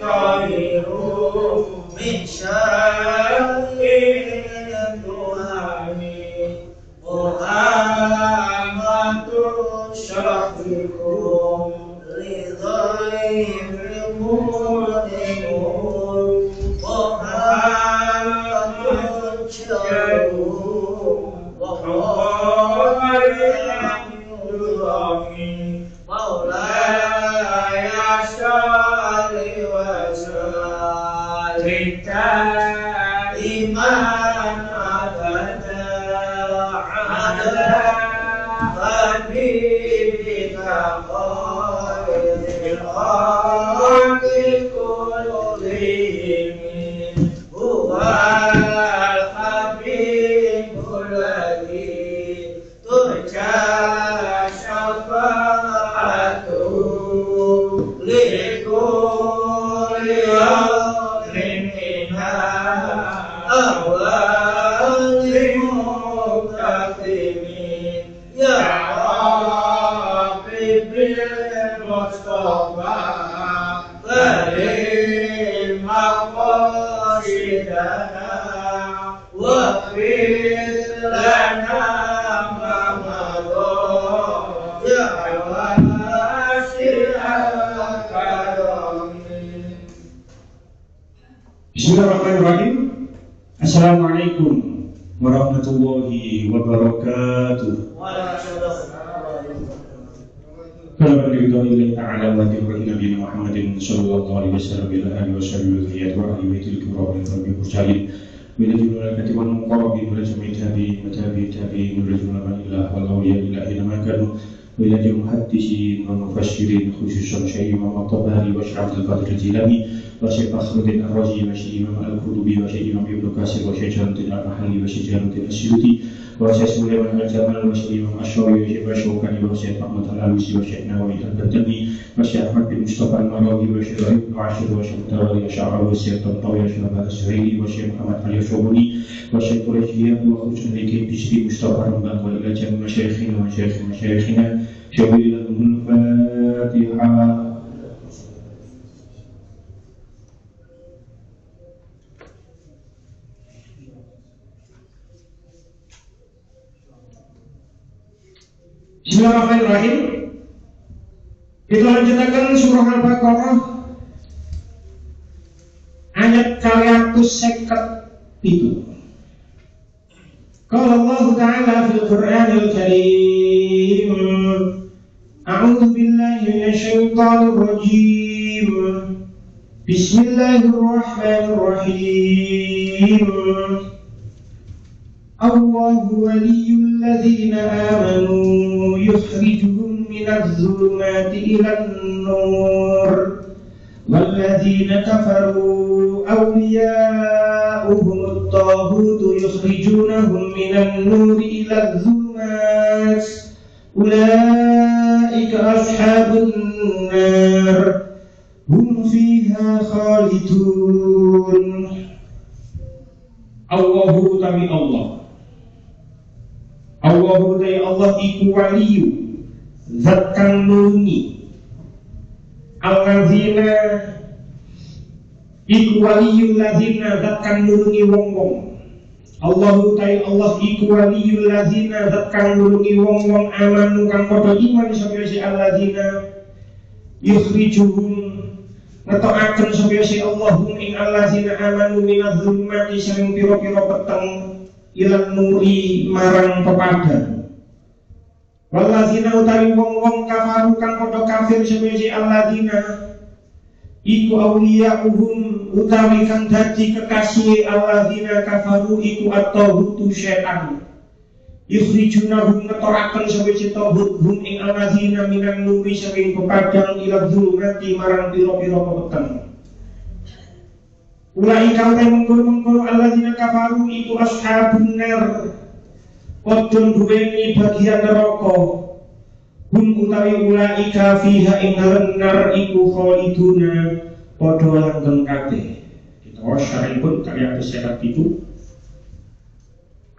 خير من شر الدهان محمد شفيع لضيف المؤمن محمد شفيع وخير الدهان مولاي صل وسلم دائما ابدا على حبيبك خير الخلق كلهم هو الحبيب الذي ترجى شفاعته لكل أمر منها أول مقدمين يا ربي بالمصطفى كريم مقاصدنا واغفر لنا ما مضى يا واسع الكرم. Bismillahirrahmanirrahim. Assalamualaikum warahmatullahi wabarakatuh. Kalau berdiri ta'ala wa tiruhi Nabi Muhammadin sallallahu alaihi wasallam ila alihi wasallam wa ahli baitil kiram wa tabi'in mursalin min al-malaikati wal muqarrabin wa jami'i tabi'in wa man ilah wal awliya ilahi ma kanu wa ila muhaddisin wa mufassirin khususan Syekh Imam At-Tabari wa Syekh Abdul Qadir Jilani wa Syekh Fakhruddin Ar-Razi wa Syekh Imam Al-Qurtubi wa Syekh Imam Ibnu Katsir wa Syekh Jalaluddin Al-Mahalli wa Syekh Jalaluddin As-Suyuti wa Syekh Sulaiman Al-Jamal wa Syekh Imam Asy-Syafi'i wa Syekh Syukani wa Syekh Ahmad Al-Alusi wa Syekh Nawawi Al-Badani wa Syekh Ahmad bin Mustafa Al-Marawi wa Syekh Ibnu Ashir wa Syekh Tawali Asy'ari wa Syekh Tantawi wa Syekh Al-Zuhairi wa Syekh Muhammad Al-Yashubuni wa Syekh Quraisyiyah wa khusus Liki Bisri Mustafa Rambang wa ila jami' masyayikhina wa masyayikhina syawilahumul Fatihah. Bismillahirrahmanirrahim. Kita lanjutkan surah Al-Baqarah ayat 257. Qala Allah Ta'ala fil Qur'anil Karim, A'udzu billahi minasy syaithanir rajim. Bismillahirrahmanirrahim. Allahu waliyyul ladzina amanu yukhrijuhum minadh dhulumati ilan nur walladzina kafaru awliya'uhumut taghutu yukhrijunahum minan nuri iladh dhulumat ulaika ashabun nar hum fiha khalidun. Allahu ta'ala Allahu ta'ala Allah iku waliyu zat kang nulungi alladzina iku waliyu ladzina zat kang nulungi wong-wong. Allahu ta'ala Allah iku waliyu ladzina zat kang nulungi wong-wong amanu kang padha iman sapa si alladzina yukhrijuhum ngetokaken sapa si Allahum ing alladzina amanu minadz zulumati saking pira-pira peteng ilan nuri marang pepadang. Walladzina utawi wong-wong kafaru kang padha kafir sapa si alladzina iku awliya'uhum utawi kang dadi kekasih alladzina kafaru iku at-taghutu setan. Yukhrijunahum ngetoraken sapa si taghut hum ing alladzina minan nuri saking pepadang ila zulumati marang pira-pira peteng. Ulai kang mengkono alladzina kafaru iku ashabun nar padha duweni bagian neraka. Hum utawi ulai fiha ing nar iku khaliduna padha langgeng kabeh. Kita syaripun karya sehat itu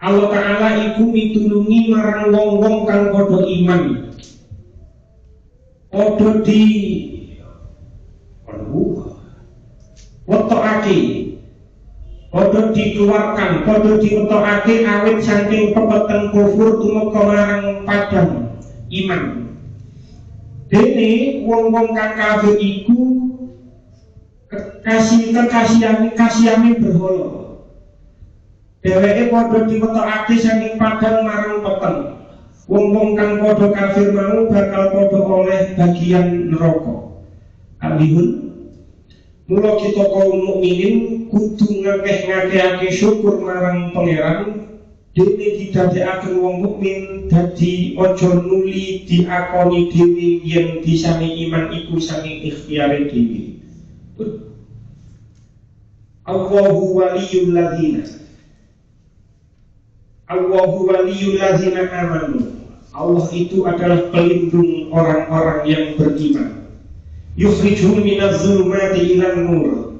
Allah Ta'ala iku mitulungi marang wong-wong kang padha iman padha di mampu wetokake padha dikeluarkan padha diwetokake awit saking pepeten kufur tumeka marang padang iman. Dene wong-wong kang kafir iku kasihane berhala. Dheweke padha diwetokake saking padang marang peten. Wong-wong kang padha kafir mau bakal padha oleh bagian neraka. Alihun mula kita kaum mukminin kudu ngakeh-ngakehake syukur marang pangeran dene didadekake wong mukmin dadi aja nuli diakoni dhewe yen disane iman iku saking ikhtiare dhewe. Allahu waliyul ladzina amanu. Allah itu adalah pelindung orang-orang yang beriman. Yukhrijuhum minaz zulumati ilan nur.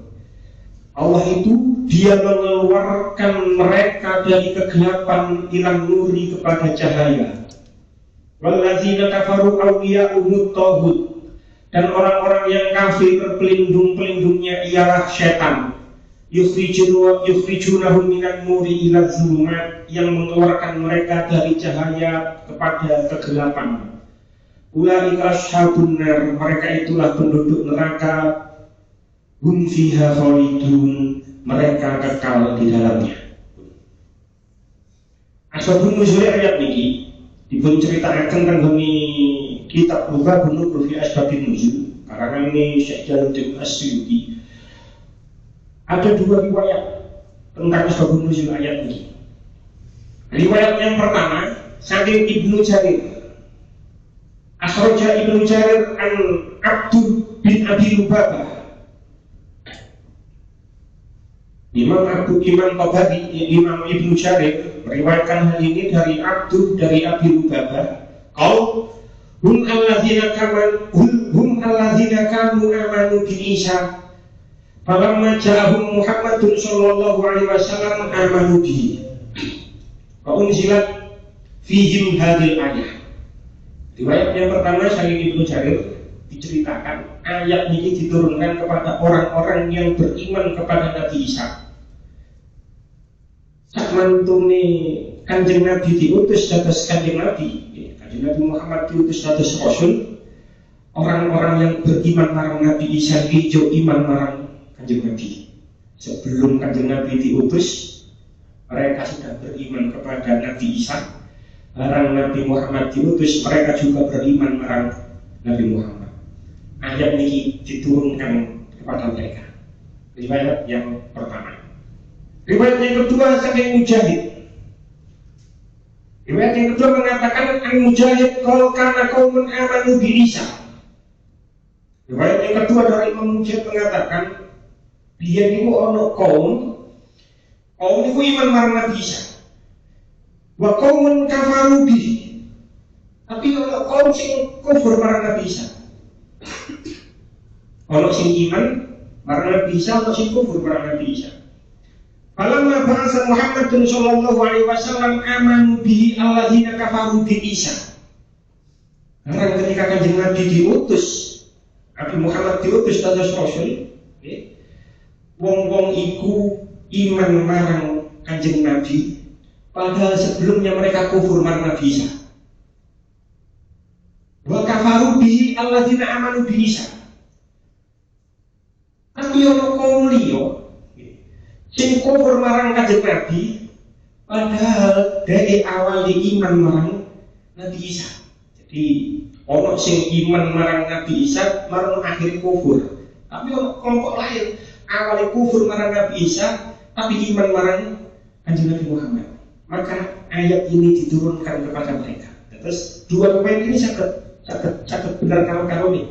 Allah itu dia mengeluarkan mereka dari kegelapan ilan nuri kepada cahaya. Walladzina kafaru awliya'uhum taghut. Dan orang-orang yang kafir pelindung-pelindungnya ialah setan. Yukhrijunahum minan nuri ilal zulumat, yang mengeluarkan mereka dari cahaya kepada kegelapan. Ulaika ashabun nar, mereka itulah penduduk neraka. Hum fiha khalidun, mereka kekal di dalamnya. Asbabun nuzul ayat niki dipun ceritakan tentang kitab Lugha Bunur fi Asbabun Nuzul karangan ini Syekh Jalaluddin As-Suyuti. Ada dua riwayat tentang Asbabun Nuzul ayat ini. Riwayat yang pertama saking Ibnu Jarir. Akhraja Ibnu Jarir an Abdul bin Abi Lubabah. Imam Tabari, Imam Ibnu Jarir meriwayatkan hal ini dari Abdul dari Abi Lubabah. Hum alladzina kanu amanu bi Isa. Falamma ja'ahum Muhammadun sallallahu alaihi wasallam amanu bihi. Wa unzilat fihim hadhil ayah. Riwayat yang pertama saking Ibnu Jarir diceritakan ayat ini diturunkan kepada orang-orang yang beriman kepada Nabi Isa. Sakmantune Kanjeng Nabi diutus dados Kanjeng Nabi, Kanjeng Nabi Muhammad diutus dados Rasul. Orang-orang yang beriman marang Nabi Isa ijo iman marang Kanjeng Nabi. Sebelum Kanjeng Nabi diutus, mereka sudah beriman kepada Nabi Isa. Barang Nabi Muhammad diutus, mereka juga beriman marang Nabi Muhammad. Ayat ini diturunkan kepada mereka. Riwayat yang pertama. Riwayat yang kedua saking Mujahid. Riwayat yang kedua mengatakan an Mujahid qala kana qaumun amanu bi Isa. Riwayat yang kedua dari Imam Mujahid mengatakan dia niku ana kaum niku iman marang Nabi Isa. Wa qaumun kafaru bihi. Tapi ana kaum sing kufur marang Nabi Isa. Ana sing iman marang Nabi Isa, ana sing kufur marang Nabi Isa. Falamma ba'atsa Muhammadun sallallahu alaihi wasallam amanu bihi alladzina kafaru bi Isa. Karena ketika Kanjeng Nabi diutus, Nabi Muhammad diutus dados Rasul, wong-wong iku iman marang Kanjeng Nabi. Padahal sebelumnya mereka kufur marang Nabi Isa. Wa kafaru bihi alladzina amanu bi Isa. Tapi ono kaum liya sing kufur marang Kanjeng Nabi, padahal dari awal iman marang Nabi Isa. Jadi ono sing iman marang Nabi Isa, marang akhir kufur. Tapi ono kelompok lain awal kufur marang Nabi Isa, tapi iman marang Kanjeng Nabi Muhammad. Maka ayat ini diturunkan kepada mereka. Terus dua poin ini sangat benar kalau ini.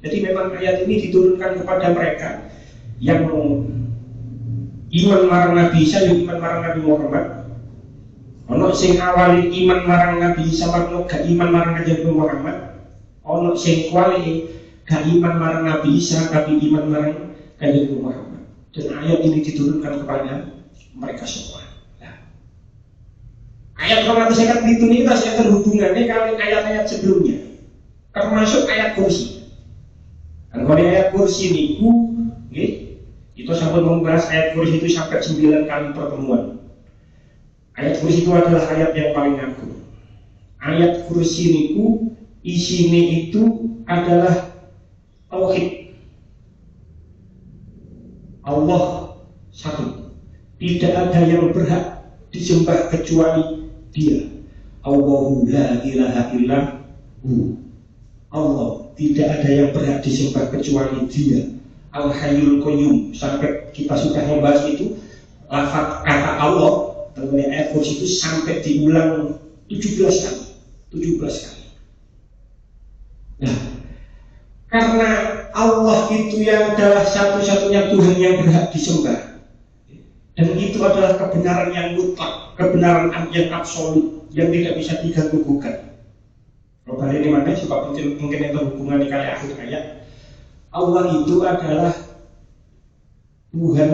Jadi memang ayat ini diturunkan kepada mereka yang iman marang Nabi Isa, iman marang Nabi Muhammad. Ono sing awali iman marang Nabi Isa, ono gak iman marang Nabi Muhammad. Ono sing kuali gak iman marang Nabi Isa, tapi iman marang Nabi Muhammad. Dan ayat ini diturunkan kepada mereka semua. Ayat 207 ini masih ada hubungannya dengan ayat-ayat sebelumnya, termasuk ayat kursi. Kalau ayat kursi niku, kita sampai membahas ayat kursi itu sampai 9 kali pertemuan. Ayat kursi itu adalah ayat yang paling agung. Ayat kursi niku isinya itu adalah tauhid. Allah satu, tidak ada yang berhak disembah kecuali Dia. Allahu la ilaha illahu. Allah, tidak ada yang berhak disembah kecuali Dia. Al-Hayyul Qayyum. Sampai kita sudah membahas itu, lafaz kata Allah dalam ayat kursi itu sampai diulang 17 kali. 17 kali. Nah, karena Allah itu yang adalah satu-satunya Tuhan yang berhak disembah, dan itu adalah kebenaran yang mutlak, kebenaran yang absolut, yang tidak bisa diganggu gugat. Kalau kali ini mana sebab mungkin itu hubungan di kali akhir ayat. Allah itu adalah Tuhan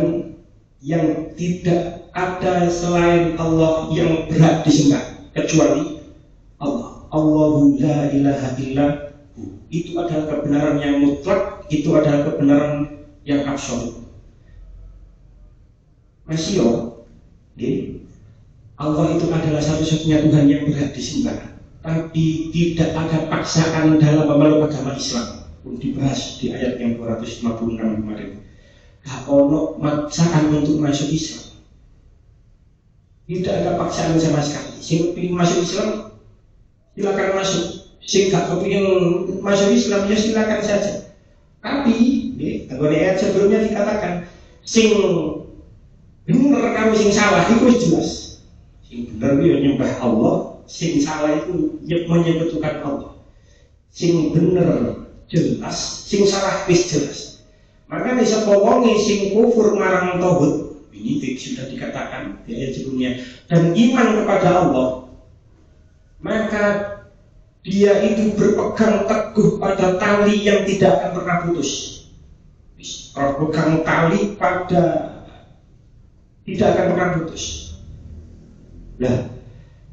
yang tidak ada selain Allah yang berhak disembah kecuali Allah. Allahu la ilaha illahu. Itu adalah kebenaran yang mutlak, itu adalah kebenaran yang absolut. Masih Allah itu adalah satu-satunya Tuhan yang berhak disembah, tapi tidak ada paksaan dalam memeluk agama Islam. Pun dibahas di ayat yang 256 kemarin. Gak ono paksaan untuk masuk Islam. Tidak ada paksaan sama sekali. Sing ingin masuk Islam silakan masuk. Sing gak kepingin masuk Islam ya silakan saja. Tapi kalau di ayat sebelumnya dikatakan sing bener kamu sing salah itu jelas. Sing bener itu nyembah Allah, sing salah itu menyebutkan Allah. Sing bener jelas, sing salah wis jelas. Maka bisa wonge sing kufur marang tauhid, ini sudah dikatakan di ayat sebelumnya, dan iman kepada Allah, maka dia itu berpegang teguh pada tali yang tidak akan pernah putus. Berpegang tali pada tidak akan pernah putus. Nah,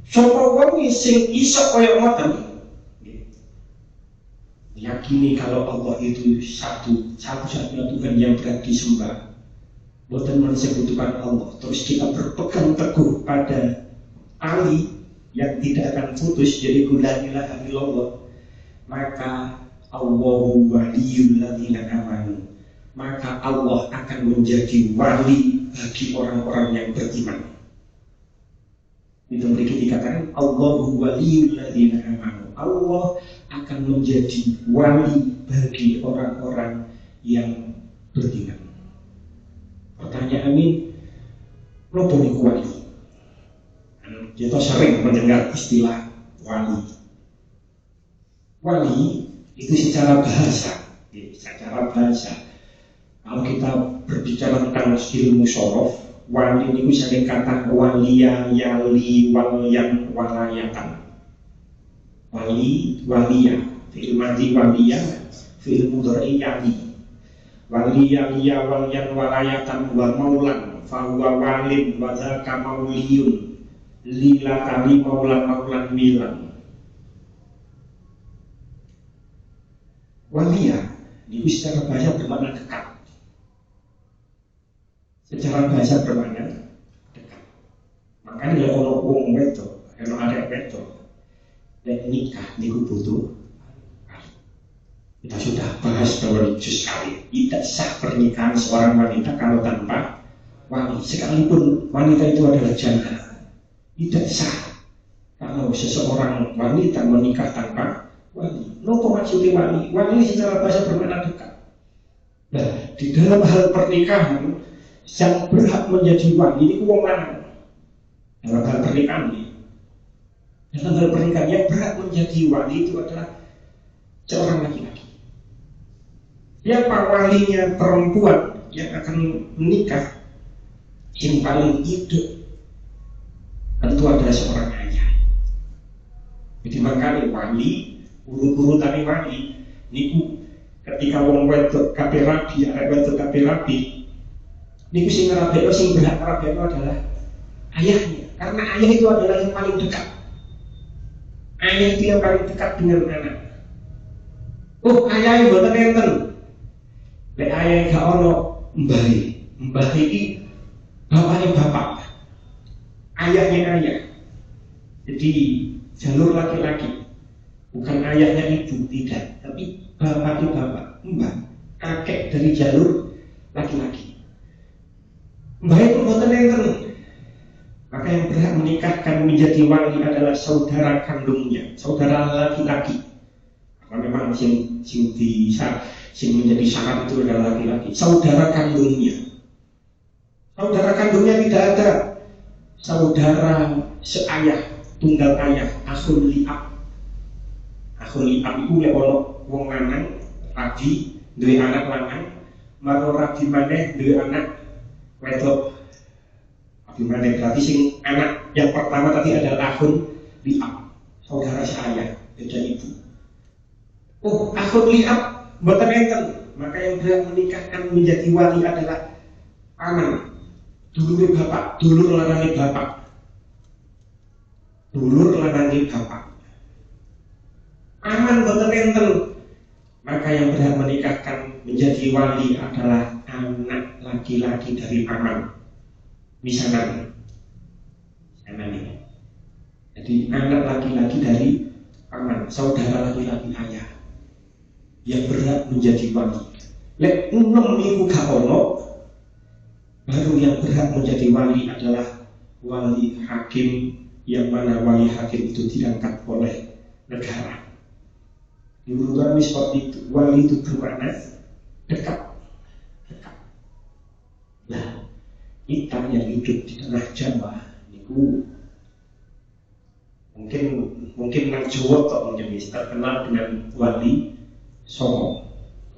sapa wong sing iso kaya ngoten yakini kalau Allah itu satu-satunya Tuhan yang berhak disembah, boten mensebutkan Allah, terus kita berpegang teguh pada tali yang tidak akan putus, jadi la ilaha illallah, maka Allahu waliyul ladzina amanu, maka Allah akan menjadi wali bagi orang-orang yang beriman. Itu mereka dikatakan Allahu waliyul ladzina amanu, Allah akan menjadi wali bagi orang-orang yang beriman. Pertanyaan ini, apa niku wali? Kita sering mendengar istilah wali. Wali itu secara bahasa, kalau kita berbicara tentang ilmu syaraf, wali itu sering kata waliya, yali, waliyan, walayatan. Wali, waliya, fi'il madhi waliya, fi'il mudhari yali. Waliya, liya, waliyan, walayatan, wa maulan, fahuwa walin, wa dzaka mauliyun, lila kali maulan milan. Waliya, ini secara bahasa bermakna dekat. Secara bahasa bermakna dekat. Makanya kalau wong wedok, kalau ada wedok nikah niku butuh. Kita sudah bahas berjus kali, tidak sah pernikahan seorang wanita kalau tanpa wali, sekalipun wanita itu adalah janda. Tidak sah kalau seseorang wanita menikah tanpa wali. Nopo maksudnya wali? Wali secara bahasa bermakna dekat. Nah, di dalam hal pernikahan yang berhak menjadi wali ini wong lanang. Dalam hal pernikahan ini, dalam hal pernikahan yang berhak menjadi wali itu adalah seorang laki-laki. Siapa walinya perempuan yang akan menikah? Yang paling hidup tentu adalah seorang ayah. Jadi makanya wali, urut-urutan wali niku ketika wong wedok kabeh rabi, arek wedok kabeh rabi, niku sing ngrabekno, sing berhak ngrabekno adalah ayahnya, karena ayah itu adalah yang paling dekat. Ayah itu yang paling dekat dengan anak. Oh, ayah yang boten enten. Lek ayah gak ono mbah iki bapaknya bapak, ayahnya ayah. Jadi jalur laki-laki, bukan ayahnya ibu, tidak, tapi bapaknya bapak, mbah, kakek dari jalur laki-laki. Mbah itu mboten enten. Maka yang berhak menikahkan menjadi wali adalah saudara kandungnya, saudara laki-laki. Karena memang sing menjadi syarat itu adalah laki-laki. Saudara kandungnya. Saudara kandungnya tidak ada. Saudara seayah, tunggal ayah, akhul li'ab. Akhul li'ab itu lek ono wong lanang rabi duwe anak lanang, maro rabi maneh duwe anak wedok. Gimana berarti sing anak yang pertama tadi adalah akhun li'ab, saudara seayah, beda ibu. Oh, akhun li'ab mboten enten. Maka yang berhak menikahkan menjadi wali adalah paman, dulur bapak, dulur lanange bapak. Dulur lanange bapak. Paman mboten enten. Maka yang berhak menikahkan menjadi wali adalah anak laki-laki dari paman. Misalnya nih. Jadi anak laki-laki dari paman, saudara laki-laki ayah yang berhak menjadi wali. Lek enom iku gak ono, baru yang berhak menjadi wali adalah wali hakim, yang mana wali hakim itu diangkat oleh negara. Diurutan seperti itu. Wali itu bermakna dekat. Nah, kita yang hidup di tanah Jawa itu mungkin nang Jawa kok menjadi terkenal dengan Wali Songo.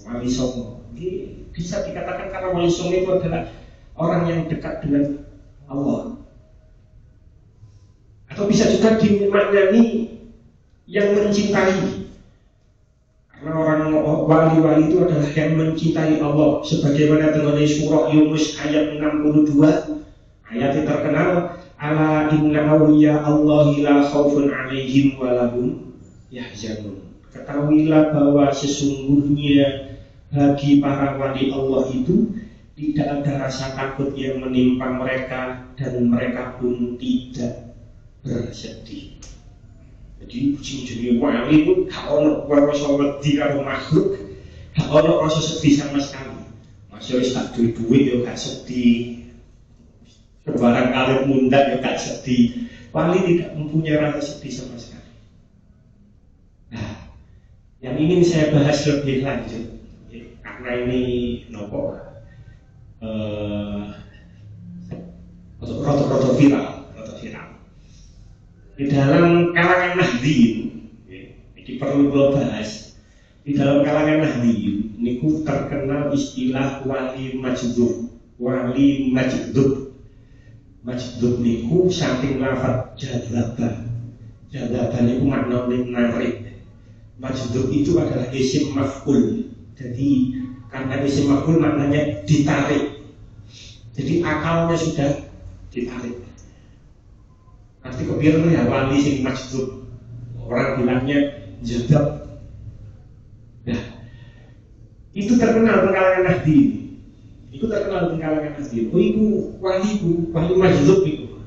Wali Songo ini bisa dikatakan karena Wali Songo itu adalah orang yang dekat dengan Allah, atau bisa juga dimaknani yang mencintai. Karena orang wali-wali itu adalah yang mencintai Allah, sebagaimana dengan surah Yunus ayat 62, ayat yang terkenal, ala inna awliya Allahi la khaufun alaihim walahum yahzanun. Ketahuilah bahwa sesungguhnya bagi para wali Allah itu tidak ada rasa takut yang menimpa mereka, dan mereka pun tidak bersedih. Jadi sing jenenge wali itu gak ono rasa wedi karo makhluk, gak ono rasa sedih sama sekali. Masih wis tak duwe-duwe yo gak sedih. Barang alit mundak yo gak sedih. Wali tidak mempunyai rasa sedih sama sekali. Nah, yang ingin saya bahas lebih lanjut, karena ini nopo roto viral. Di dalam kalangan Nahdliyin, ini perlu kita bahas. Di dalam kalangan Nahdliyin, niku terkenal istilah wali majdub. Wali majdub. Majdub niku saking lafaz jadzaba. Jadzaba niku maknane narik. Majdub itu adalah isim maf'ul. Jadi karena isim maf'ul maknanya ditarik. Jadi akalnya sudah ditarik. Nanti kebiar ya wali sing majdub, orang bilangnya jadab. Nah, itu terkenal di kalangan Nahdliyin. Itu terkenal di kalangan Nahdliyin. Oh, itu wali majdub itu.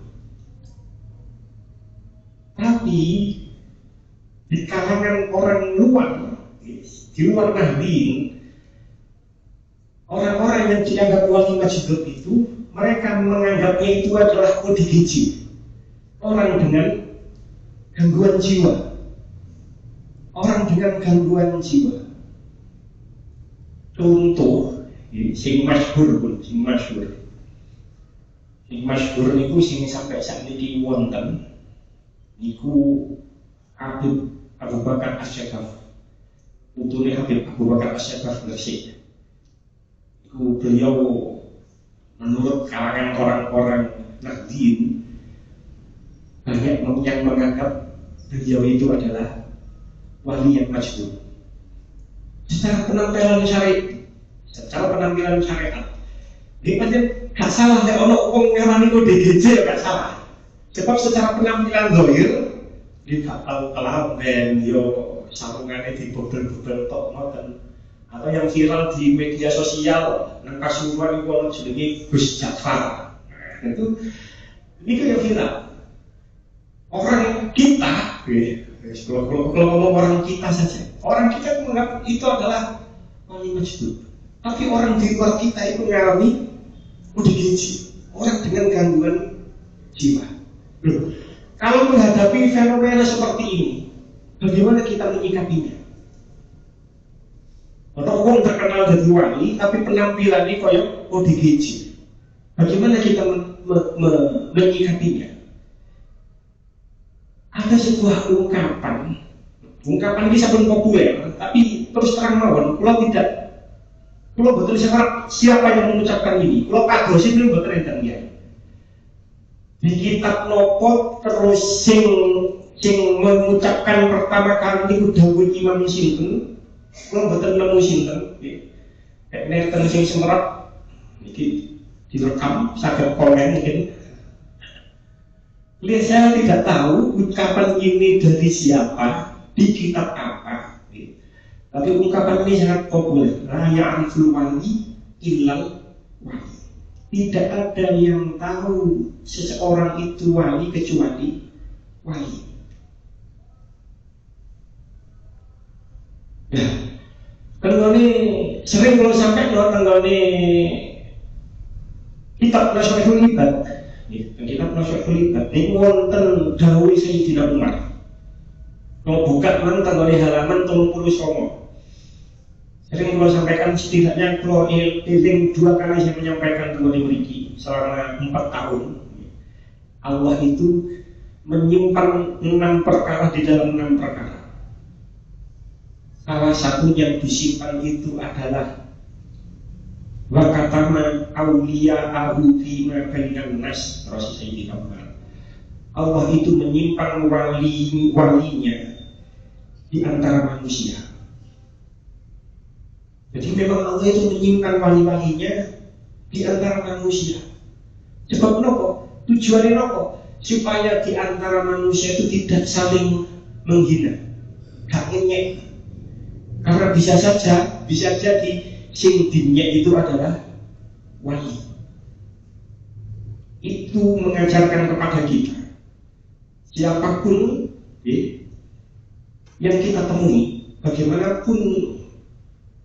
Tapi di kalangan orang luar, di luar Nahdliyin, orang-orang yang dianggap wali majdub itu, mereka menganggapnya itu adalah ODGJ. Orang dengan gangguan jiwa. Orang dengan gangguan jiwa. Contoh, sing masyhur niku sing sampai saat ini wonten niku Habib Abu Bakar As-Syagaf. Putune Habib Abu Bakar As-Syagaf Gresik. Iku beliau menurut kalangan orang-orang Nahdliyin banyak yang menganggap beliau itu adalah wali yang majdub. Secara penampilan syariat, dia pasti gak salah nek ono wong ngarani ODGJ gak salah. Sebab secara penampilan zahir dia gak tahu kelamben yo sarungane dibobel-bobel tok ngoten. atau yang viral di media sosial nang Pasuruan itu ono jenenge Gus Jafar. Nah, itu yang viral. Orang kita, kalau ngomong orang kita saja, orang kita menganggap itu adalah wali majnun. Tapi orang di luar kita itu mengalami ODGJ, orang dengan gangguan jiwa. Kalau menghadapi fenomena seperti ini, bagaimana kita menyikapinya? Orang terkenal jadi wali, tapi penampilannya koyok ODGJ. Bagaimana kita menyikapinya? Ada sebuah ungkapan ini sampun populer, tapi terus terang mawon, kalau betul siapa yang mengucapkan ini, kalau Pak Dosen itu betul enten ya. Di kitab nopo terus sing mengucapkan pertama kali itu dawuh Imam sinten, kalau betul nemu sinten, nenten sing semerap, iki direkam, saged komen mungkin. Saya tidak tahu ungkapan ini dari siapa, di kitab apa. Tapi ungkapan ini sangat populer. La ya'riful wali illal wali. Tidak ada yang tahu seseorang itu wali kecuali wali. Nah, tenggone sering kalau sampai tenggone kitab Nasyarul Ibad. Kitab Nasyarul Ibad ini wonten dawuh Sayyidina Umar. Kalau buka tenggone halaman 39. Sering kalau sampaikan setidaknya kalau eling 2 kali saya menyampaikan tenggone mriki selama 4 tahun. Allah itu menyimpan 6 perkara di dalam 6 perkara. Salah satu yang disimpan itu adalah wa katama awliya'ahu fima bainan nas. Terus Sayyidina Umar, Allah itu menyimpan walinya di antara manusia. Jadi memang Allah itu menyimpan wali-walinya di antara manusia. Sebab nopo? Tujuannya nopo? Supaya di antara manusia itu tidak saling menghina, gak ngenyek. Karena bisa jadi sing dinyek itu adalah wali. Itu mengajarkan kepada kita, siapapun yang kita temui, bagaimanapun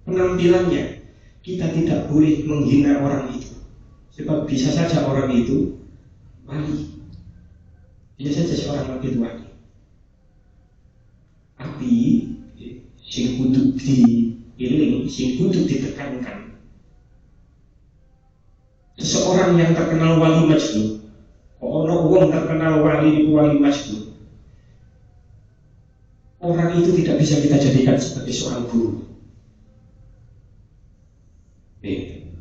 penampilannya, kita tidak boleh menghina orang itu. Sebab bisa saja orang itu wali, bisa saja seorang itu wali. Tapi sing kudu diiling, sing kudu ditekankan, seseorang yang terkenal wali majnun, orang terkenal wali majnun, orang itu tidak bisa kita jadikan sebagai seorang guru.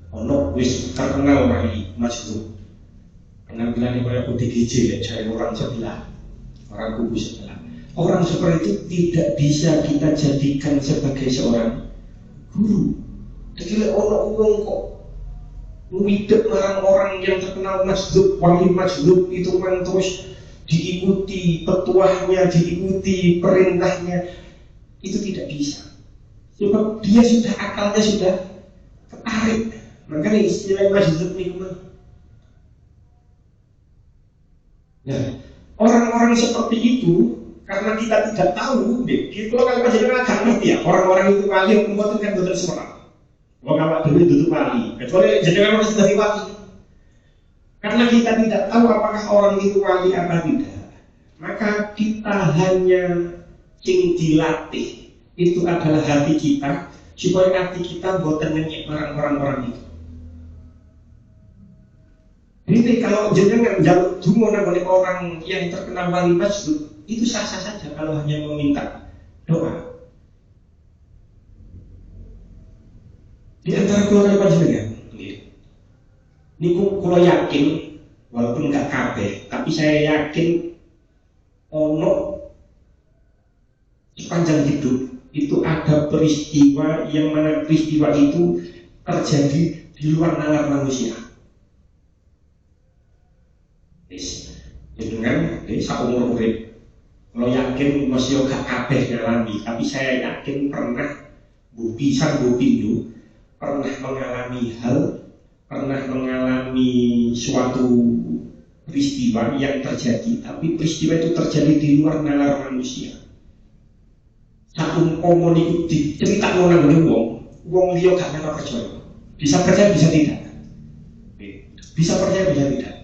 Ono wis terkenal wali majnun, penampilannya kayak ODGJ ya, cari orang sebelah, orang kubu sebelah. Orang seperti itu tidak bisa kita jadikan sebagai seorang guru. Jadi ono wong kok widet marang orang yang terkenal majnun, wali majnun itu kan terus diikuti petuahnya, diikuti perintahnya, itu tidak bisa. Sebab dia sudah akalnya sudah ketarik. Makanya istilah majnun itu. Nah, orang-orang seperti itu, karena kita tidak tahu, kalau kalian masih agak ngerti ya, orang-orang itu wali yang membuat kan betul semua. Kalau awak dulu duduk wali, kecuali jenengan harus dari wali. Karena kita tidak tahu apakah orang itu wali apa tidak, maka kita hanya sing dilatih itu adalah hati kita, supaya hati kita buatan ngenyek orang-orang itu. Jadi kalau jenengan jaluk dungo oleh orang yang terkenal wali majnun, itu sah-sah saja kalau hanya meminta doa. Di antara keluarga panjenengan, niku kalau yakin, walaupun nggak kabeh, tapi saya yakin ono sepanjang hidup itu ada peristiwa yang mana peristiwa itu terjadi di luar nalar manusia. Dengan saumur urip, kalau yakin masih gak kabeh ngalami, tapi saya yakin pernah bisa Pindu pernah mengalami suatu peristiwa yang terjadi, tapi peristiwa itu terjadi di luar nalar manusia. Satu umpama niku diceritakan nang wong liya gak percaya. Bisa percaya bisa tidak. Bisa percaya bisa tidak.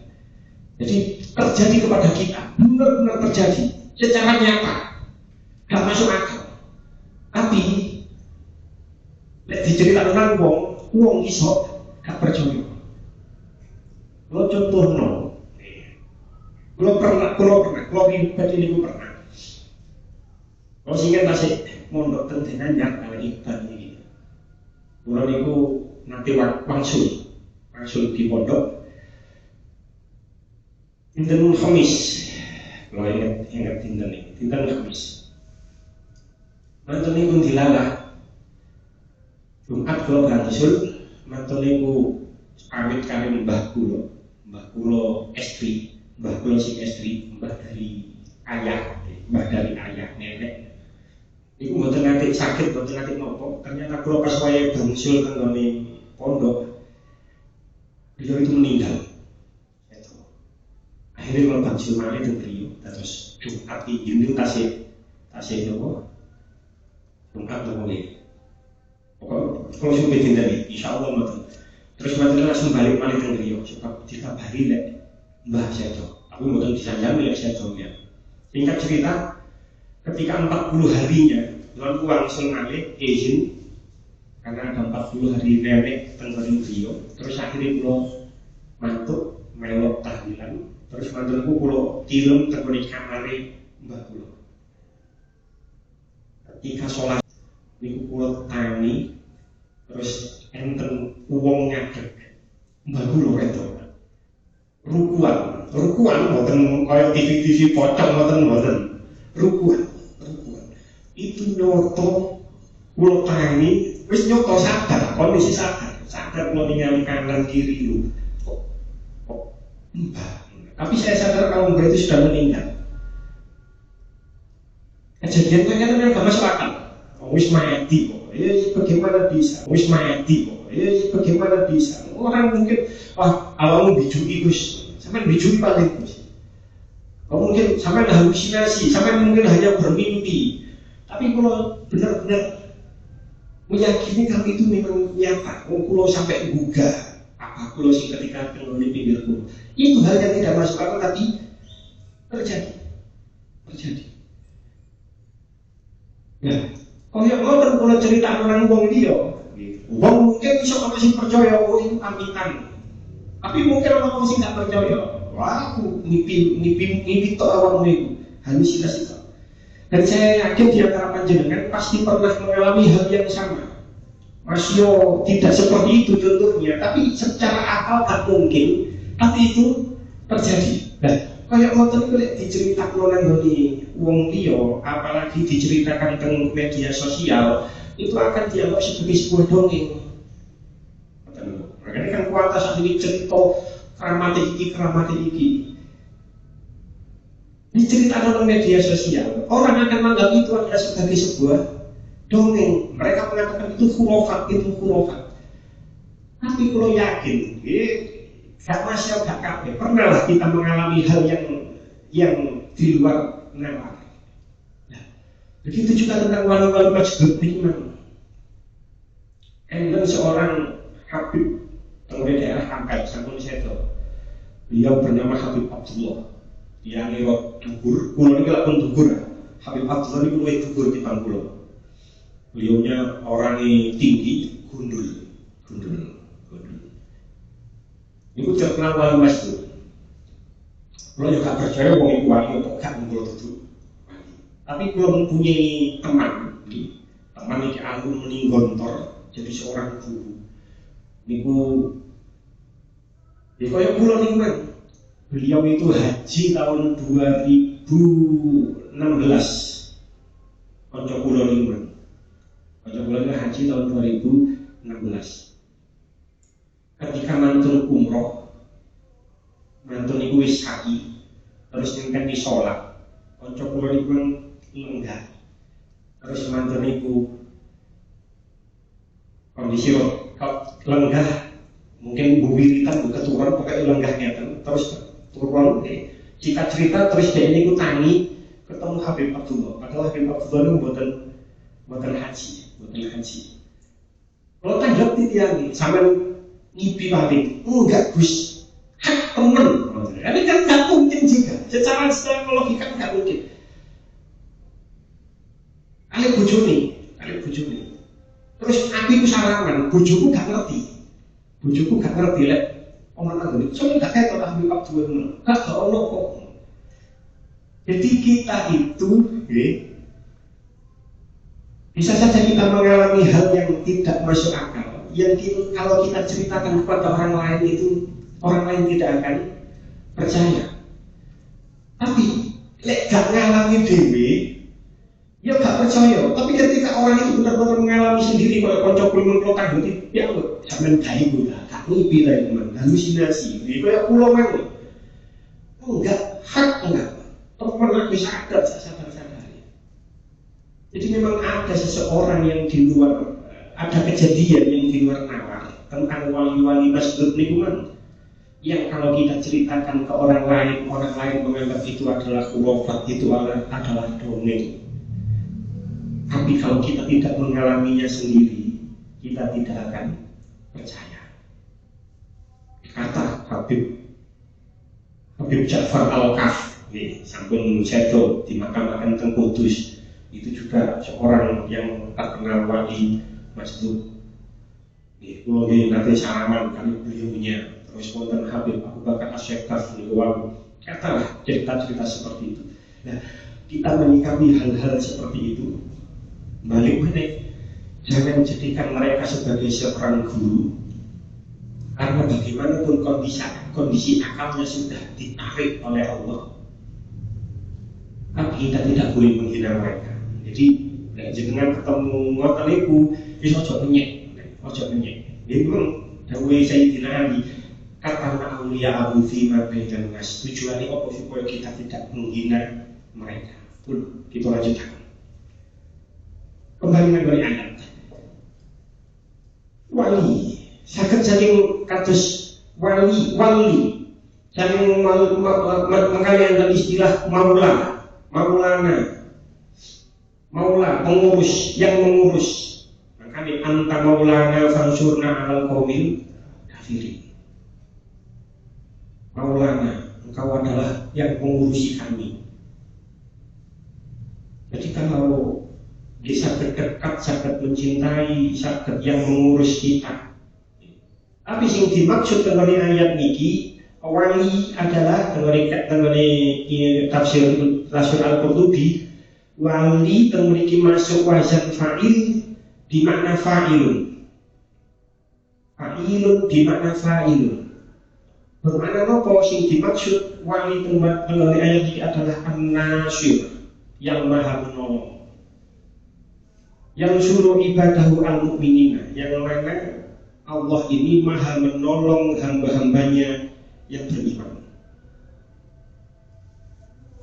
Jadi terjadi kepada kita, benar-benar terjadi secara nyata, gak masuk akal. Tapi lek diceritakan nang wong iso gak percaya. Kalau contohno, kalau pribadi ini pernah. Kalau singkat masih mondok tentenan yang kali ikan ini. Kalau niku nanti wangsul di pondok. Dinten Khamis, kalau ingat dinten Khamis. Mantun niku dilalah. Jumat kalau berangsul, mantun niku pamit kali mbah kula estri, mbah kula sing estri, mbah dari ayah nenek. Iku mboten nate sakit, mboten nate nopo. Ternyata kula pas wayahe bangsul teng nggone pondok, beliau itu meninggal. Akhirnya kalau bangsul malih teng beliau, terus Jumat iki niku tasih nopo? Jumat nopo nggih. Pokok kalau sampai dinten insyaallah mboten. Terus mboten langsung balik malih teng beliau, sebab dikabari lek Mbah Sedo. Tapi mboten disanjami lek Sedo ya. Singkat cerita, ketika 40 harinya Tuhan langsung malih izin karena ada 40 hari nenek tenggelam beliau. Terus akhirnya pulau mantuk melok tahlilan. Terus mantukku pulau tilem terkoni kamari mbah pulau. Ketika sholat niku pulau tani terus enten uang ngadeg mbah pulau itu rukuan mboten kaya TV pocong mboten rukuan itu nyoto pulau tani wis nyoto sadar kondisi sadar pulau ningali kanan kiri lu kok mbah. Tapi saya sadar kalau mbah itu sudah meninggal. Kejadian kan memang gak masuk akal. Wis mati kok. Bagaimana bisa? Wis mati kok. Bagaimana bisa? Orang mungkin awakmu bijuki Gus. Sampai bijuki paling Gus. Mungkin sampai halusinasi, sampai mungkin hanya bermimpi. Tapi kalau benar-benar meyakini kalau itu memang nyata, kalau sampai gugah apa kalau sih ketika tenggelam di pinggirku, itu hal yang tidak masuk akal tapi terjadi. Nah, kalau cerita orang wong dia, wong mungkin bisa orang sih percaya itu amitan, tapi mungkin orang sih nggak percaya. Wah, aku mimpi tok awakmu itu halusinasi tok. Dan saya yakin di antara panjenengan pasti pernah mengalami hal yang sama. Masio tidak seperti itu contohnya, tapi secara akal tak mungkin, tapi itu terjadi. Nah, kayak ngoten iku lek diceritakan nang ngene wong liya, apalagi diceritakan teng media sosial, itu akan dianggap sebagai sebuah dongeng. Makanya kan kuantas saat ini cerita keramat iki. Diceritakan di media sosial, orang akan menganggap itu adalah sebagai sebuah dongeng. Mereka mengatakan itu khurafat. Tapi kalau yakin, gak masih gak kabeh. Pernahlah kita mengalami hal yang di luar nalar. Nah, begitu juga tentang wali-wali Masjid Beriman. Enten seorang Habib dari daerah Angkai, sampun sedo. Beliau bernama Habib Abdullah. Dia lewat dukur, kulo ini lakon dukur. Habib Abdullah ini luwih dukur di Bangkulo. Beliaunya orangnya tinggi, gundul. Ini terkenal wali masjid. Kalau juga percaya wong iku wali atau gak mungkin itu. Tapi kalau mempunyai teman ini alumni Gontor, jadi seorang guru. Niku kaya kula niku kan. Beliau itu haji tahun 2016. Kanca kula niku. Kanca kula niku haji tahun 2016. Ketika mantun umroh, mantun niku wis sa'i, terus nyenten di sholat. Kanca kula niku lenggah. Terus mantun niku kondisi lenggah mungkin bubiritan keturun pokoknya lenggah ngeten terus turun kita cerita terus dia ini tangi ketemu Habib Abdullah. Padahal Habib Abdullah itu buatan haji. Kalau tanggap titian sama ngipi paling enggak Gus hak temen. Ini kan nggak mungkin juga. Secara logika nggak mungkin. Ale bojone. Terus aku itu salaman, bojoku gak ngerti lek omongan ngene. Soalnya gak ketok Habib Abdullah. Gak ono kok. Jadi kita itu bisa saja kita mengalami hal yang tidak masuk akal, yang kalau kita ceritakan kepada orang lain itu orang lain tidak akan percaya. Tapi lek gak ngalami dhewe, ya gak percaya. Tapi ketika orang itu benar-benar mengalami sendiri, kalau konco belum mengklokan berarti ya sampean gawe gula, gak ngipi ta teman, halusinasi. Iki koyo kula mangke. Enggak, hak enggak. Temen aku sadar sadar. Jadi memang ada seseorang yang di luar, ada kejadian yang di luar nalar tentang wali-wali masjid niku yang kalau kita ceritakan ke orang lain menganggap itu adalah khurafat, itu adalah dongeng. Tapi kalau kita tidak mengalaminya sendiri, kita tidak akan percaya. Kata Habib Ja'far Al-Kaf, sampun sedo di makam teng Kudus, itu juga seorang yang terkenal wali masjid. Kalau nanti salaman kami beliaunya, terus wonten Habib Abu Bakar As-Syekaf niku katalah cerita-cerita seperti itu. Nah, kita menyikapi hal-hal seperti itu, balik mana? Jangan jadikan mereka sebagai seorang guru, karena bagaimanapun kondisi akalnya sudah ditarik oleh Allah. Tapi kita tidak boleh menghina mereka. Jadi, jenengan ketemu ngoten niku wis aja nyek. Dia memang dawuh Sayyidina Ali, kata aulia Abu Fima bainan nas. Tujuannya apa supaya kita tidak menghina mereka. Pun kita lanjutkan. Kembali nang ayat. Wali, saged saking kados wali saking mengkalian istilah Maula, pengurus, yang mengurus. Makanya anta maulana fansurna alal qaumil kafirin. Maulana, engkau adalah yang mengurusi kami. Jadi kalau dia sangat dekat, sangat mencintai, sangat yang mengurus kita. Tapi yang dimaksud dengan ayat niki, wali adalah dengan tafsir Al-Qurtubi, wali memiliki masuk wazan fa'il di makna fa'ilun di makna fa'ilun. Bermakna apa sing dimaksud wali melalui ayat ini adalah an-nasir, yang maha menolong, yang suruh ibadahu al-mu'minina, yang mana Allah ini maha menolong hamba-hambanya yang beriman.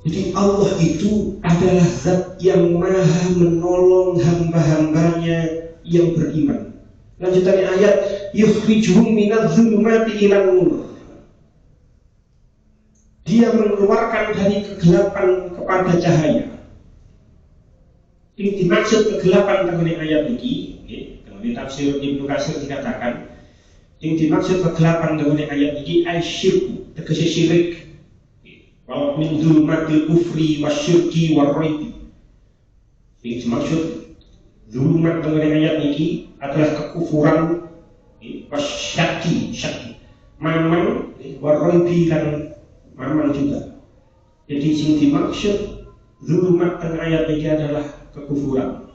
Jadi Allah itu adalah zat yang maha menolong hamba-hambanya yang beriman. Lanjutannya ayat, yukhrijuhum minadh-dhulumati ilan nur. Dia mengeluarkan dari kegelapan kepada cahaya. Ini dimaksud kegelapan dengan ayat ini, dengan tafsir Ibnu Katsir dikatakan, yang dimaksud kegelapan dengan ayat ini asyirku, tegese syirik. Wa min dzulumatil kufri wasyirki waraibi. Yang dimaksud zulumat dengan ayat ini adalah kekufuran, wasyaki, mamang, waraibi dan mamang juga. Jadi yang dimaksud zulumat dengan ayat ini adalah kekufuran,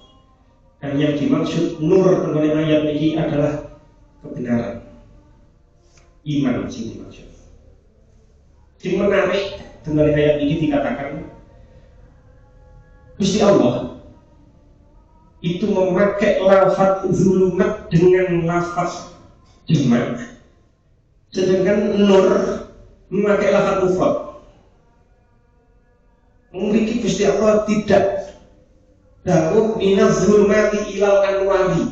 dan yang dimaksud nur dengan ayat ini adalah kebenaran, iman yang dimaksud. Yang menarik dengan ayat ini dikatakan Gusti Allah itu memakai lafaz zulumat dengan lafaz jamak, sedangkan nur memakai lafaz mufrad. Memiliki Gusti Allah tidak dawuh minaz zulumati ilal anwari.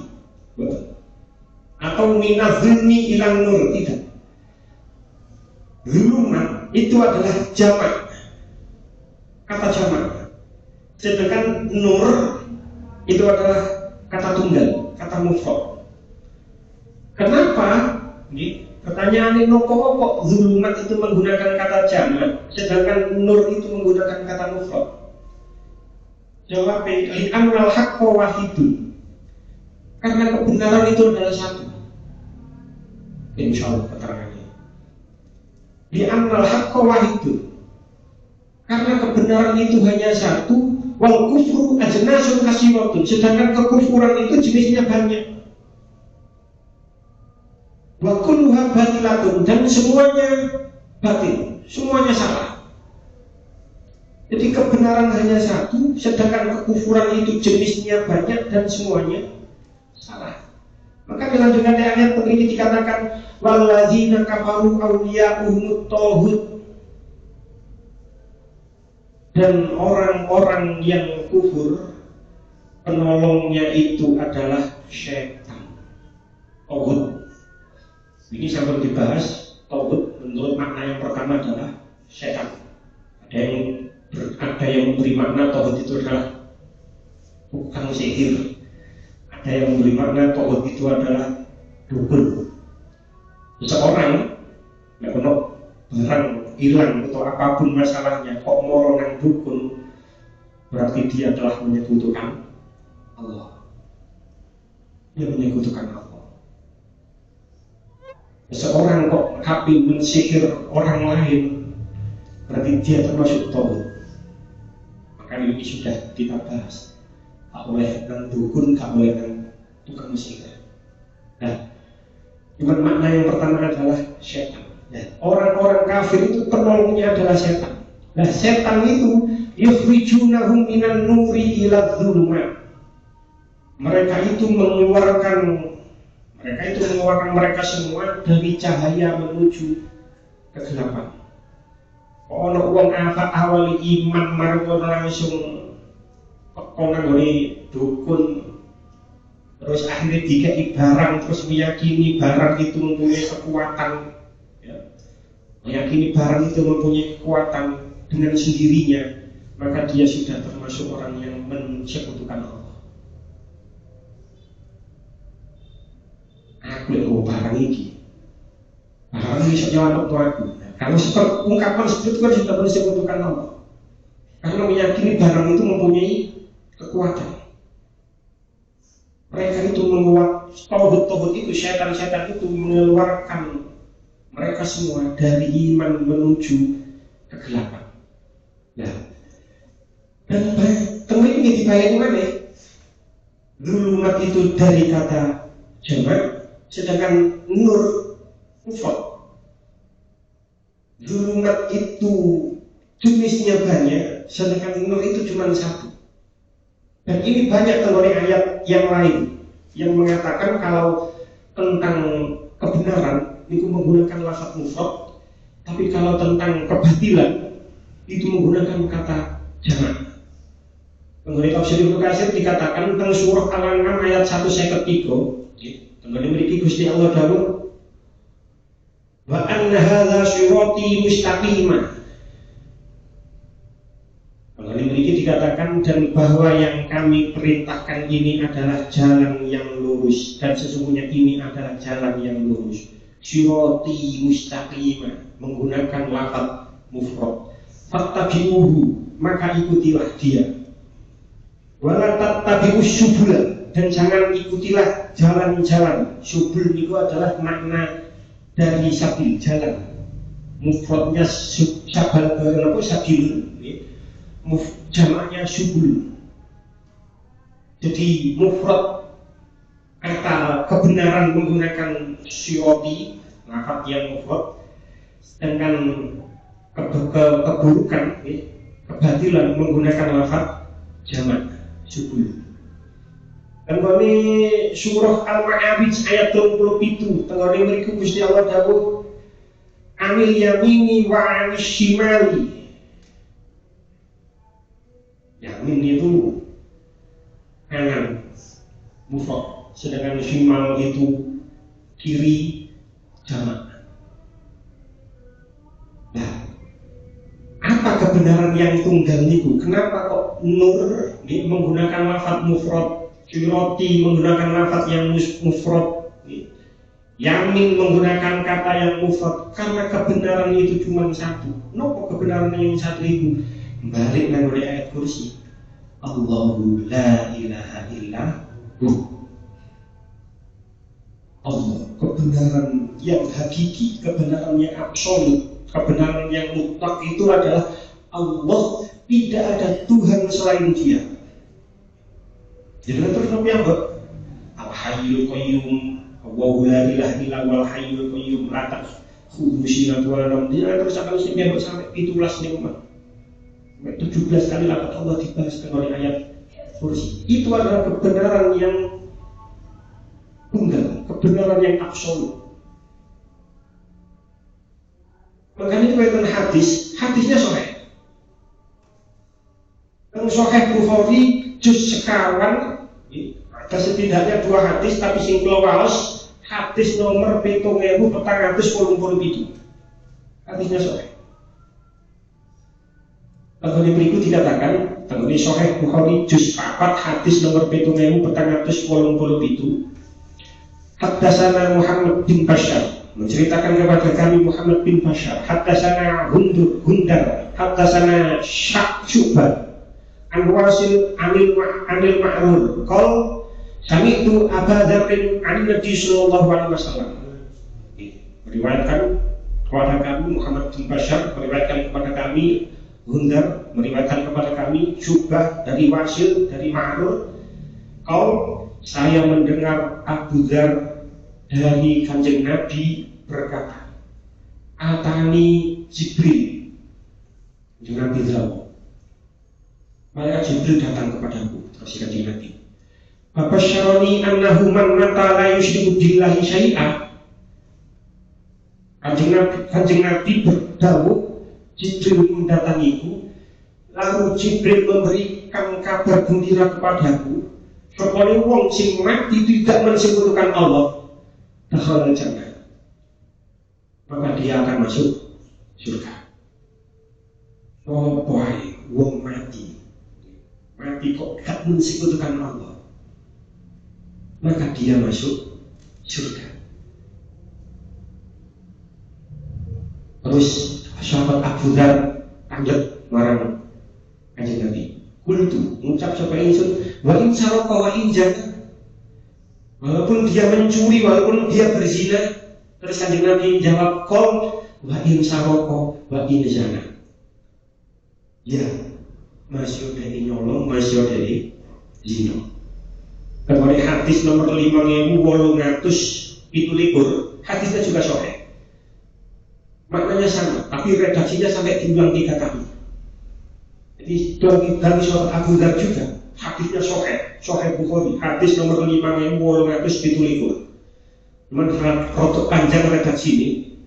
atau minazulmi ilang nur, tidak. Zulumat itu adalah jamak, kata jamak. Sedangkan nur itu adalah kata tunggal, kata mufrad. Kenapa? Pertanyaan ini kok zulumat itu menggunakan kata jamak, sedangkan nur itu menggunakan kata mufrad? Jawab, li'annal haqqa wahidun. Karena kebenaran itu adalah satu. Insya Allah keterangannya. Li'annal haqqa wahidun. Karena kebenaran itu hanya satu. Wal kufru ajnasun kasiratun. Sedangkan kekufuran itu jenisnya banyak. Wa kulluha batilatun. Dan semuanya batil, semuanya salah. Jadi kebenaran hanya satu, sedangkan kekufuran itu jenisnya banyak dan semuanya salah. Maka dilanjutkan ayat begini dikatakan walladzina kafaru awliya'uhumut taghut. Dan orang-orang yang kufur penolongnya itu adalah syaitan. Taghut. Ini sambil dibahas. Taghut menurut makna yang pertama adalah syaitan. Ada yang memberi makna taghut itu adalah tukang sihir. Ada yang memberi makna taghut itu adalah dukun. Seseorang nggak penuh barang hilang atau apapun masalahnya kok moro nang dukun, berarti dia telah menyekutukan Allah. Dia menyekutukan Allah. Seseorang kok tapi mensihir orang lain, berarti dia termasuk taghut. Maka ini sudah kita bahas. Tak boleh nang dukun, tak boleh nang tukang sihir. Nah, cuman makna yang pertama adalah setan. Nah, orang-orang kafir itu penolongnya adalah setan. Nah, setan itu yukhrijunahum minan nuri ila dzulumat. Mereka itu mengeluarkan mereka semua dari cahaya menuju kegelapan. Ono wong awali iman marang langsung nggone dukun, terus akhirnya dikai barang, terus meyakini barang itu mempunyai kekuatan, ya. Meyakini barang itu mempunyai kekuatan dengan sendirinya, maka dia sudah termasuk orang yang mensekutukan Allah. Aku lihat barang ini bisa nyelamat aku. Kalau seperti ungkapan seperti itu kan sudah mensekutukan Allah, karena meyakini barang itu mempunyai kekuatan. Mereka itu mengeluarkan taghut itu, syaitan-syaitan itu mengeluarkan mereka semua dari iman menuju kegelapan. Nah, dan teman ini dibayangkan mana? Zulumat itu dari kata jamak, sedangkan nur mufrad. Zulumat itu jenisnya banyak, sedangkan nur itu cuma satu. Dan ini banyak teori ayat yang lain yang mengatakan kalau tentang kebenaran itu menggunakan lafaz mufrad, tapi kalau tentang kebatilan itu menggunakan kata jamak. Mengenai tafsir Ibnu Katsir dikatakan tentang surah Al-An'am ayat 153, tentang memiliki Gusti Allah dawuh wa anna hadza sirati mustaqimah. Kalau memiliki dikatakan dan bahwa yang kami perintahkan ini adalah jalan yang lurus, dan sesungguhnya ini adalah jalan yang lurus. Sirati mustaqimah menggunakan lafaz mufrad. Fattabi'uhu, maka ikutilah dia. Wala tattabi'us subula, dan jangan ikutilah jalan-jalan. Subul itu adalah makna dari sabil, jalan. Mufradnya sabil, jamaknya subul. Jadi mufrad kata kebenaran menggunakan sirati, lafaz yang mufrad, sedangkan keburukan, kebatilan menggunakan lafaz jamak subul. Dan kami surah Al-Ma'arij ayat 27 tengene mriku Gusti Allah dawuh anil yamini wa anil shimali. Yamin itu kanan mufrad, sedangkan shimal itu kiri jamaah. Nah, apa kebenaran yang tunggal niku? Kenapa kok nur menggunakan lafaz mufrad, Suyuti menggunakan lafaz yang mufrad, Yamin menggunakan kata yang mufrad? Karena kebenaran itu cuma satu. Nopo kebenaran yang satu itu? Balik nang ayat kursi. Allahu la ilaha illa hu. Allah, kebenaran yang hakiki, kebenaran yang absolut, kebenaran yang mutlak itu adalah Allah, tidak ada Tuhan selain Dia. Jadi terus nabi yang Al-Hayyul Qayyum, Allahu la ilaha illa wal Hayyul Qayyum, la ta'khudhuhu sinatun wa la nawm. Dia terus akan sampai 17 nikmat. 17 kali lafaz Allah dibahas oleh ayat kursi. Itu adalah kebenaran yang tunggal, kebenaran yang absolut. Makanya itu ayat hadisnya sahih. Yang sahih Bukhari juz sekawan, ada setidaknya 2 hadis, tapi sing kula waos hadis nomor 7487. Hadisnya sahih. Tenggone berikut dikatakan, tenggone sahih Bukhari juz 4 hadis nomor 7487. Haddatsana Muhammad bin Bashar, menceritakan kepada kami Muhammad bin Bashar. Haddatsana Gundar, haddatsana Syu'bah, an Wasil anil Ma'rur. Qal sami'tu Abu Dzar an Nabi sallallahu alaihi wasallam. Meriwayatkan kepada kami Muhammad bin Bashar, meriwayatkan kepada kami Gundar, meriwayatkan kepada kami Syu'bah dari Wasil dari Ma'rur. Saya mendengar Abu Dzar dari Kanjeng Nabi berkata, Atani Jibril. Kanjeng Nabi tahu, malaikat Jibril datang kepadaku. Terus Kanjeng Nabi, Babasyaroni annahu man mata la yusyriku billahi syai'a. Kanjeng Nabi berdawuh, Jibril mendatangiku, lalu Jibril memberikan kabar gembira kepadaku, supaya wong sing mati tidak mensekutukan Allah, dakhala jannah, maka dia akan masuk surga. Oh boy, wong mati kok gak mensekutukan Allah, maka dia masuk surga. Terus sahabat Abu Dzar lanjut marang Kanjeng Nabi. Kultu mengucap sapa ingsun, wa in sarqa wa in jana. Walaupun dia mencuri, walaupun dia berzina. Terus Kanjeng Nabi jawab, qul wa in sarqa wa in jana. Ya, masih dari nyolong, masih dari zina. Kemudian hadis nomor 5817, hadisnya juga sahih. Maknanya sama, tapi redaksinya sampai diulang 3 kali. Jadi dari sahabat Abu Dzar juga hadisnya sahih Bukhari, hadis nomor 5817. Cuman rotok panjang redaksi ini.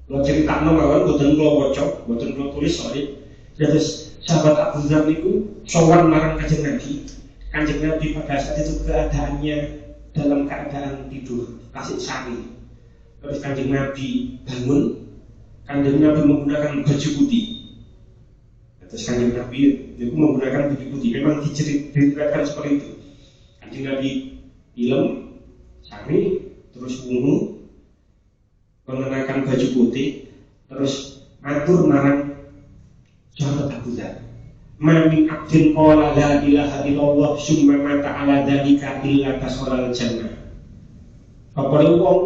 Kalau cerita mawon boten kula waca, boten kula tulis soalnya. Terus sahabat Abu Dzar niku sowan marang Kanjeng Nabi. Kanjeng Nabi pada saat itu keadaannya dalam keadaan tidur, kasih sari. Terus Kanjeng Nabi bangun, Kanjeng Nabi menggunakan baju putih. Terus Kanjeng Nabi itu menggunakan baju putih. Memang diceritakan seperti itu. Kanjeng Nabi ilem, sari, terus wungu, mengenakan baju putih, terus matur marang sahabat Abu Dzar. Ma min abdin qala la ilaha illallah summa mata ala dzalika illa tasawwal jannah. Pokoknya wong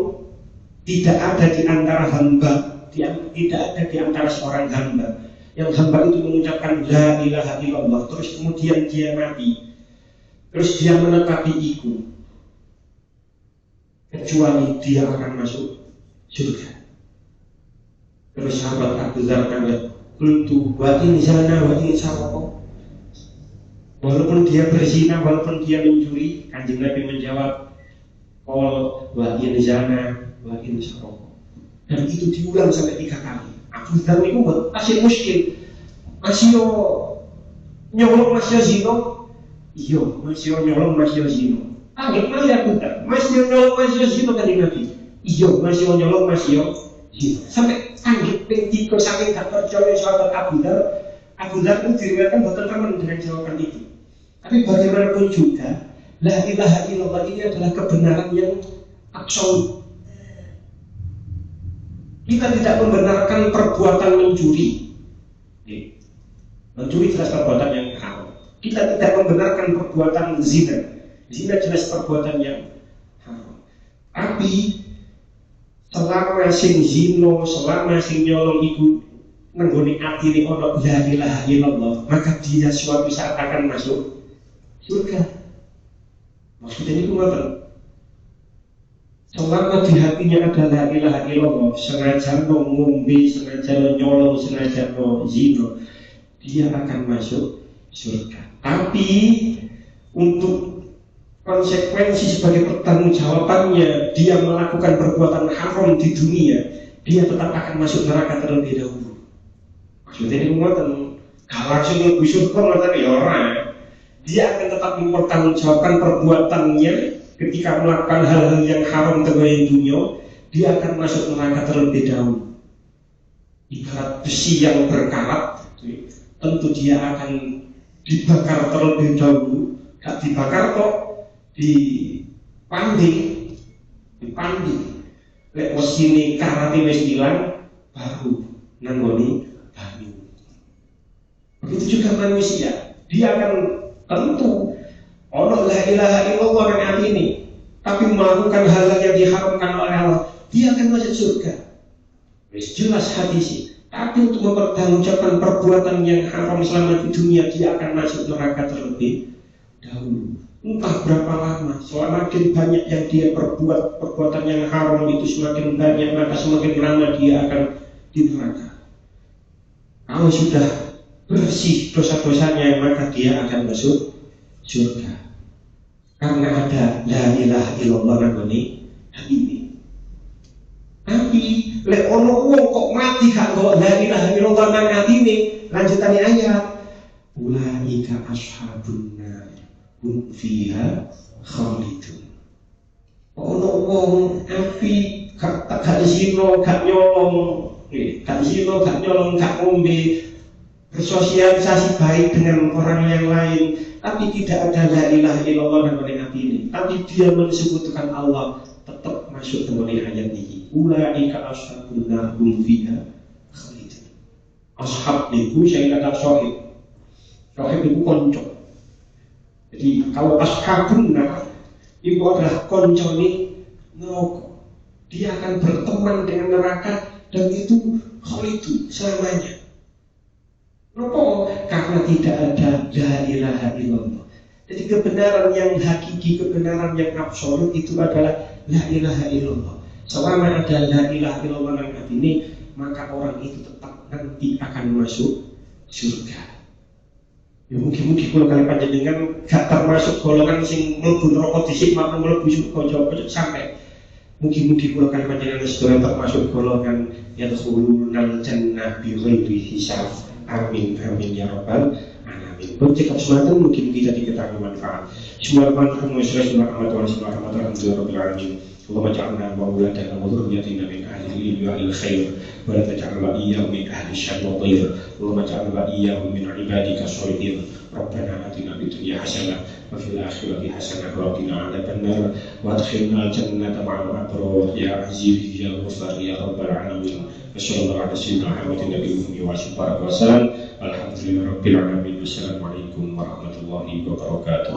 tidak ada di antara hamba, tidak ada di antara seorang hamba yang hamba itu mengucapkan la ilaha illallah, terus kemudian dia mati, terus dia menetapi itu, kecuali dia akan masuk surga. Terus sahabat Abu Dzar kata, kultu wa in zana wa in sarqa. Walaupun dia berzina, walaupun dia mencuri, Kanjeng Nabi menjawab, qul wa in zana wa in sarqa. Dan itu diulang sampai 3 kali. Abu Dzar itu masih muskil, masih nyolong, masih zina. Iya, masih nyolong, masih zina. Angin masih Abu Dzar, masih nyolong, masih zina. Kanjeng Nabi, iya masih nyolong masih zina. Sampai anggap pengtiko saking gak percaya sahabat Abu Dhar itu diriwayatkan boten remen dengan jawaban itu. Tapi bagaimanapun juga, la ilaha illallah ini adalah kebenaran yang absolut. Kita tidak membenarkan perbuatan mencuri. Mencuri jelas perbuatan yang haram. Kita tidak membenarkan perbuatan zina. Zina jelas perbuatan yang haram. Tapi selama sing zina, selama sing nyolong iku nenggone atine ana la ilaha illallah, maka dia suatu saat akan masuk surga. Maksudnya itu ngoten. Selama di hatinya ada la ilaha illallah, sengaja ngombe, sengaja nyolong, sengaja zina, dia akan masuk surga. Tapi untuk konsekuensi sebagai pertanggungjawabannya, dia melakukan perbuatan haram di dunia, dia tetap akan masuk neraka terlebih dahulu. Maksudnya ini ngoten, gak langsung mlebu surga ngoten ya ora. Dia akan tetap mempertanggungjawabkan perbuatannya ketika melakukan hal-hal yang haram di dunia, dia akan masuk neraka terlebih dahulu. Ibarat besi yang berkarat, tentu dia akan dibakar terlebih dahulu. Gak dibakar kok, dipanding. Lek mesine karate wis ilang, baru nanggoni banyu. Begitu juga manusia, dia akan tentu Allah la ilaha illallah nang atine, tapi melakukan hal yang diharamkan oleh Allah, dia akan masuk surga. Wis jelas hadis. Tapi untuk mempertanggungjawabkan perbuatan yang haram selama di dunia, dia akan masuk neraka terlebih dahulu. Entah berapa lama, semakin banyak yang dia perbuat perbuatan yang haram itu semakin banyak, maka semakin lama dia akan di neraka. Kalau sudah bersih dosa-dosanya, maka dia akan masuk surga. Karena ada la ilaha illallah nangone hati. Tapi lek ono wong kok mati gak kok la ilaha illallah nang atine, lanjutane ayat ulaika ashabun nar hum fiha khalidun. Ono wong api gak zina, gak nyolong, gak ngombe, bersosialisasi baik dengan orang yang lain, tapi tidak ada la ilaha illallah nang atine, tapi dia mensekutukan Allah, tetap masuk dengan ayat ini. Ulaika ashabun nar hum fiha khalidun. Ashab niku saya kata sahib. Sahib niku konco. Jadi kalau ashabun nar itu adalah koncone neraka. Dia akan berteman dengan neraka dan itu khalidun selamanya. Kenapa? Karena tidak ada la ilaha illallah. Jadi kebenaran yang hakiki, kebenaran yang absolut itu adalah la ilaha illallah. Selama ada la ilaha illallah dalam hati ini, maka orang itu tetap nanti akan masuk surga. Ya mungkin-mungkin kalau kalian panjenengan gak termasuk golongan sing mlebu neraka dhisik maka mlebu surga jauh sampai. Mungkin-mungkin kalau kalian panjenengan sedaya termasuk golongan yadkhulunal jannah bi ghairi hisab. Amin amin ya rabbal alamin. Bercakap semacam mungkin tidak diketahui manfaat. Semua manfaat semua rahmat rabbil alamin. اللهم اجعلنا وأولادنا وذريتنا من أهل العلم وأهل الخير ولا تجعلنا وإياهم من أهل الشر والضير. اللهم اجعلنا وإياهم من عبادك الصالحين. ربنا آتنا في الدنيا حسنة وفي الآخرة حسنة وقنا عذاب النار وادخلنا الجنة مع الأبرار يا عزيز يا غفار يا رب العالمين. وصلى الله على سيدنا محمد النبي وعلى وسلم. الحمد لله رب العالمين. والسلام عليكم ورحمة الله وبركاته.